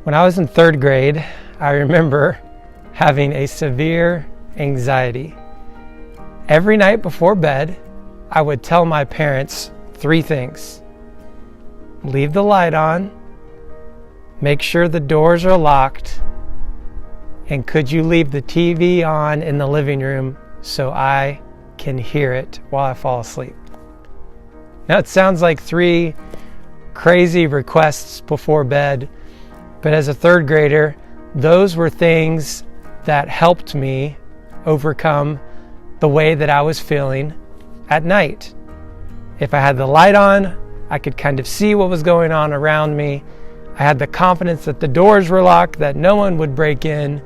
When I was in third grade, I remember having a severe anxiety. Every night before bed, I would tell my parents 3 things. Leave the light on, make sure the doors are locked, and could you leave the TV on in the living room so I can hear it while I fall asleep? Now it sounds like 3 crazy requests before bed, but as a third grader, those were things that helped me overcome the way that I was feeling at night. If I had the light on, I could kind of see what was going on around me. I had the confidence that the doors were locked, that no one would break in.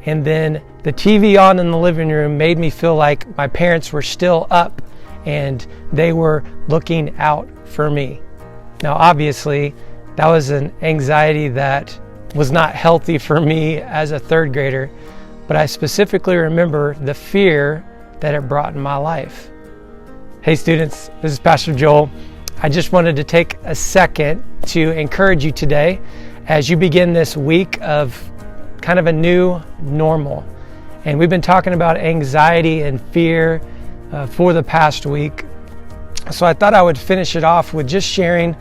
And then the TV on in the living room made me feel like my parents were still up and they were looking out for me. Now, obviously, that was an anxiety that was not healthy for me as a third grader, but I specifically remember the fear that it brought in my life. Hey students, this is Pastor Joel. I just wanted to take a second to encourage you today as you begin this week of kind of a new normal. And we've been talking about anxiety and fear for the past week. So I thought I would finish it off with just sharing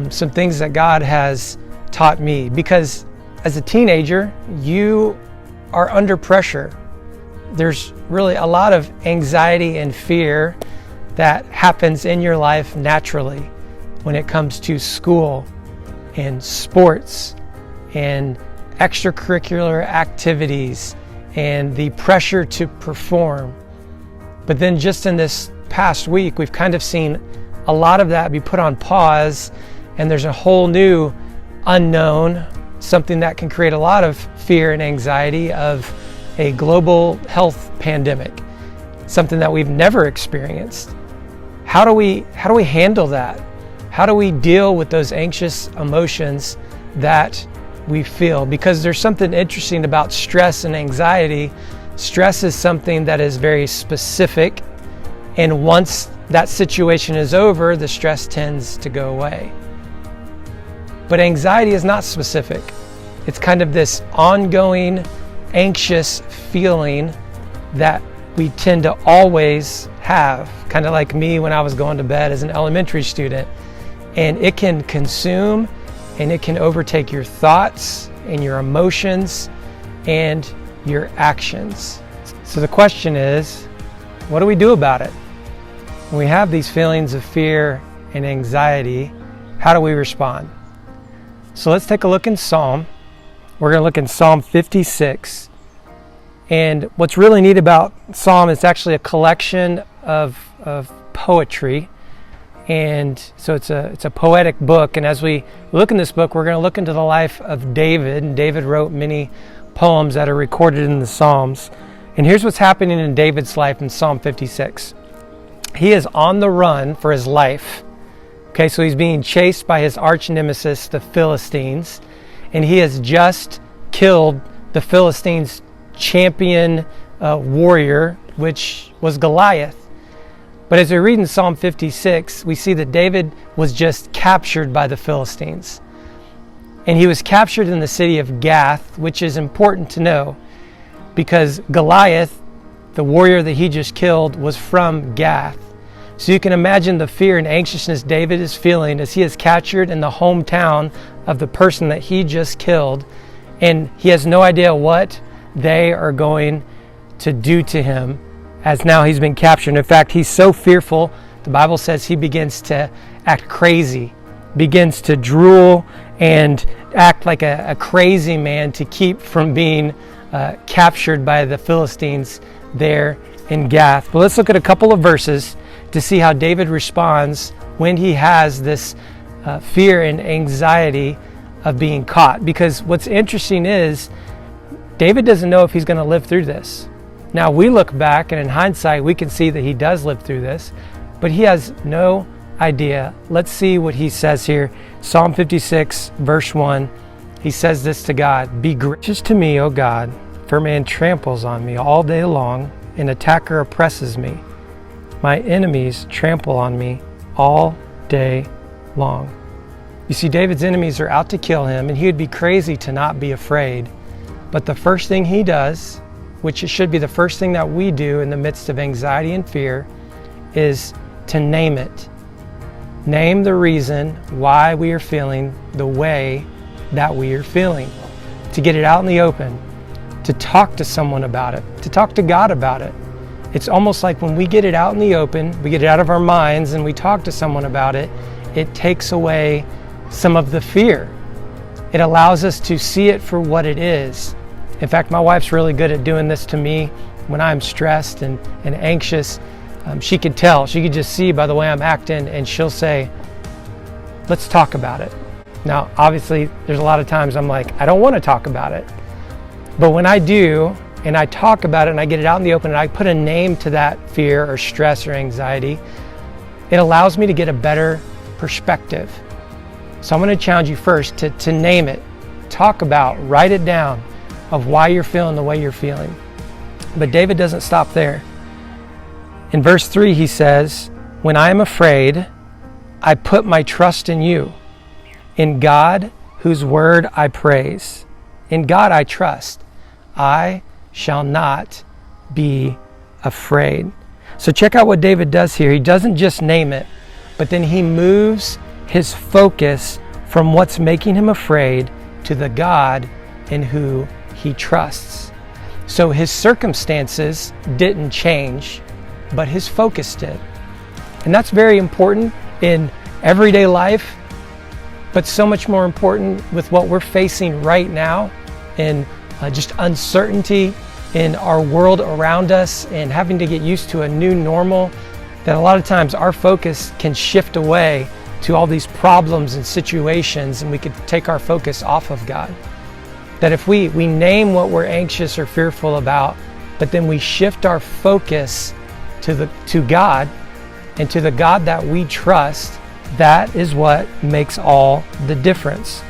some things that God has taught me. Because as a teenager, you are under pressure. There's really a lot of anxiety and fear that happens in your life naturally when it comes to school and sports and extracurricular activities and the pressure to perform. But then just in this past week, we've kind of seen a lot of that be put on pause, and there's a whole new unknown, something that can create a lot of fear and anxiety of a global health pandemic, something that we've never experienced. How do we handle that? How do we deal with those anxious emotions that we feel? Because there's something interesting about stress and anxiety. Stress is something that is very specific, and once that situation is over, the stress tends to go away. But anxiety is not specific. It's kind of this ongoing, anxious feeling that we tend to always have, kind of like me when I was going to bed as an elementary student. And it can consume and it can overtake your thoughts and your emotions and your actions. So the question is, what do we do about it? When we have these feelings of fear and anxiety, how do we respond? So let's take a look in Psalm. We're going to look in Psalm 56. And what's really neat about Psalm is actually a collection of poetry. And so it's a poetic book. And as we look in this book, we're going to look into the life of David. And David wrote many poems that are recorded in the Psalms. And here's what's happening in David's life in Psalm 56. He is on the run for his life. Okay, so he's being chased by his arch nemesis, the Philistines. And he has just killed the Philistines' champion warrior, which was Goliath. But as we read in Psalm 56, we see that David was just captured by the Philistines. And he was captured in the city of Gath, which is important to know because Goliath, the warrior that he just killed, was from Gath. So you can imagine the fear and anxiousness David is feeling as he is captured in the hometown of the person that he just killed. And he has no idea what they are going to do to him as now he's been captured. In fact, he's so fearful, the Bible says he begins to act crazy, begins to drool and act like a crazy man to keep from being captured by the Philistines there in Gath. But let's look at a couple of verses to see how David responds when he has this fear and anxiety of being caught. Because what's interesting is David doesn't know if he's going to live through this. Now we look back and in hindsight we can see that he does live through this, but he has no idea. Let's see what he says here. Psalm 56 verse 1. He says this to God: "Be gracious to me, O God, for man tramples on me all day long. An attacker oppresses me. My enemies trample on me all day long." You see, David's enemies are out to kill him, and he would be crazy to not be afraid. But the first thing he does, which it should be the first thing that we do in the midst of anxiety and fear, is to name it. Name the reason why we are feeling the way that we are feeling. To get it out in the open, to talk to someone about it, to talk to God about it. It's almost like when we get it out in the open, we get it out of our minds and we talk to someone about it, it takes away some of the fear. It allows us to see it for what it is. In fact, my wife's really good at doing this to me when I'm stressed and anxious. She could tell, she could just see by the way I'm acting, and she'll say, let's talk about it. Now, obviously, there's a lot of times I'm like, I don't want to talk about it. But when I do, and I talk about it and I get it out in the open and I put a name to that fear or stress or anxiety, it allows me to get a better perspective. So I'm going to challenge you first to name it, talk about, write it down of why you're feeling the way you're feeling. But David doesn't stop there. In verse 3 he says, when I am afraid, I put my trust in you. In God, whose word I praise. In God I trust. I shall not be afraid. So check out what David does here. He doesn't just name it, but then he moves his focus from what's making him afraid to the God in who he trusts. So his circumstances didn't change, but his focus did. And that's very important in everyday life, but so much more important with what we're facing right now in just uncertainty in our world around us and having to get used to a new normal, that a lot of times our focus can shift away to all these problems and situations, and we could take our focus off of God. That if we name what we're anxious or fearful about, but then we shift our focus to God and to the God that we trust, that is what makes all the difference.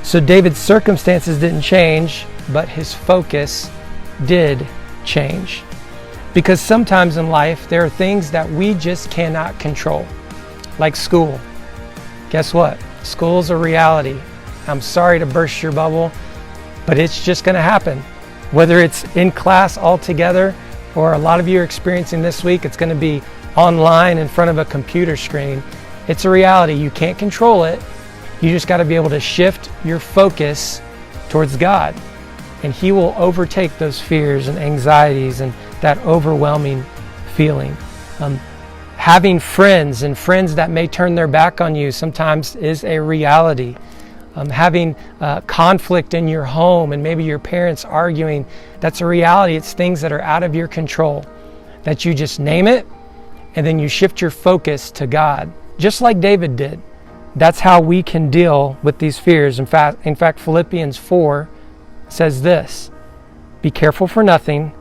So David's circumstances didn't change, but his focus did change. Because sometimes in life, there are things that we just cannot control, like school. Guess what? School's a reality. I'm sorry to burst your bubble, but it's just going to happen. Whether it's in class altogether, or a lot of you are experiencing this week, it's going to be online in front of a computer screen. It's a reality. You can't control it. You just got to be able to shift your focus towards God, and He will overtake those fears and anxieties and that overwhelming feeling. Having friends and friends that may turn their back on you sometimes is a reality. Having conflict in your home and maybe your parents arguing, that's a reality. It's things that are out of your control, that you just name it and then you shift your focus to God, just like David did. That's how we can deal with these fears. In fact, Philippians 4 says this: be careful for nothing,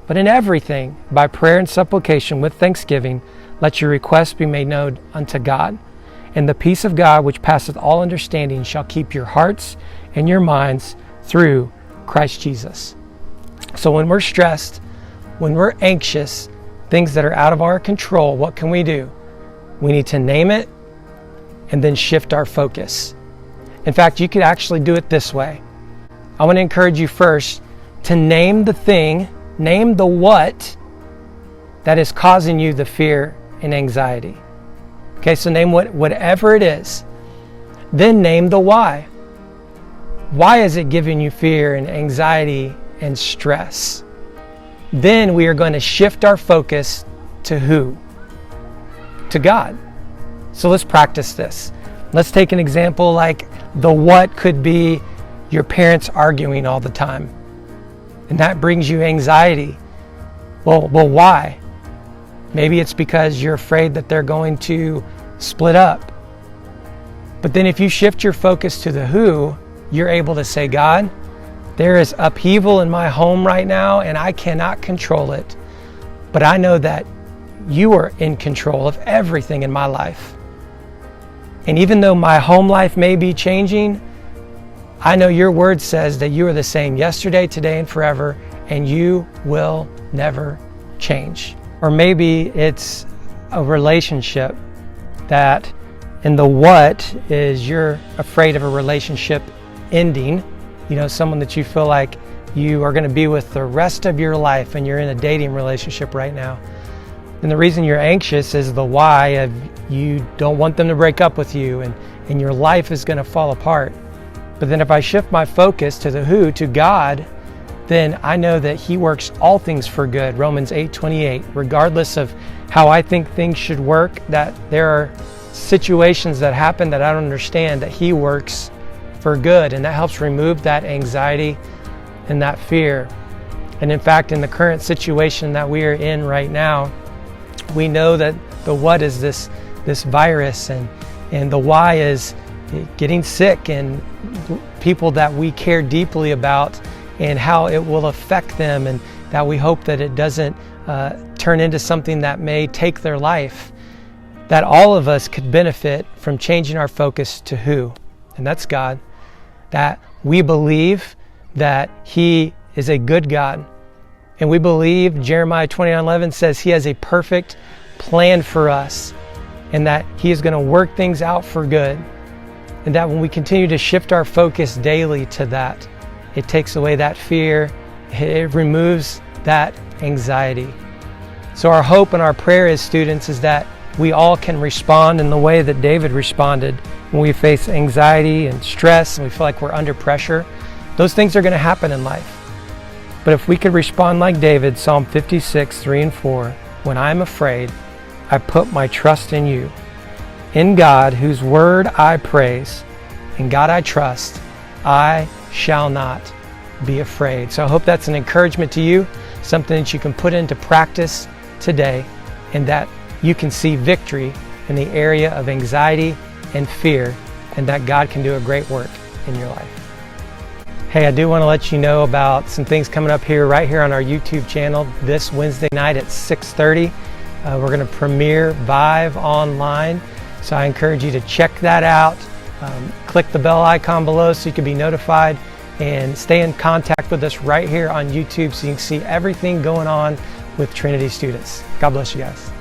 but in everything, by prayer and supplication with thanksgiving, let your requests be made known unto God. And the peace of God, which passeth all understanding, shall keep your hearts and your minds through Christ Jesus. So when we're stressed, when we're anxious, things that are out of our control, what can we do? We need to name it and then shift our focus. In fact, you could actually do it this way. I want to encourage you first to name the thing, name the what that is causing you the fear and anxiety. Okay, so name whatever it is. Then name the why. Why is it giving you fear and anxiety and stress? Then we are going to shift our focus to who? To God. So let's practice this. Let's take an example like the what could be your parents arguing all the time. And that brings you anxiety. Well, why? Maybe it's because you're afraid that they're going to split up. But then if you shift your focus to the who, you're able to say, God, there is upheaval in my home right now and I cannot control it. But I know that you are in control of everything in my life. And even though my home life may be changing, I know your word says that you are the same yesterday, today, and forever, and you will never change. Or maybe it's a relationship that And the what is you're afraid of a relationship ending, someone that you feel like you are going to be with the rest of your life, and you're in a dating relationship right now. And the reason you're anxious is the why of you don't want them to break up with you, and your life is going to fall apart. But then if I shift my focus to the who, to God, then I know that He works all things for good. Romans 8:28. Regardless of how I think things should work, that there are situations that happen that I don't understand, that He works for good, and that helps remove that anxiety and that fear. And in fact, in the current situation that we are in right now, we know that the what is this virus, and the why is getting sick, and people that we care deeply about, and how it will affect them, and that we hope that it doesn't turn into something that may take their life. That all of us could benefit from changing our focus to who, and that's God. That we believe that He is a good God, and we believe Jeremiah 29:11 says He has a perfect plan for us, and that He is going to work things out for good. And that when we continue to shift our focus daily to that, it takes away that fear, it removes that anxiety. So our hope and our prayer as students is that we all can respond in the way that David responded when we face anxiety and stress and we feel like we're under pressure. Those things are going to happen in life. But if we could respond like David, Psalm 56:3-4, when I'm afraid, I put my trust in you. In God, whose word I praise, in God I trust, I shall not be afraid. So I hope that's an encouragement to you, something that you can put into practice today, and that you can see victory in the area of anxiety and fear, and that God can do a great work in your life. Hey, I do want to let you know about some things coming up right here on our YouTube channel this Wednesday night at 6:30. We're going to premiere Vive online. So I encourage you to check that out. Click the bell icon below so you can be notified, and stay in contact with us right here on YouTube so you can see everything going on with Trinity students. God bless you guys.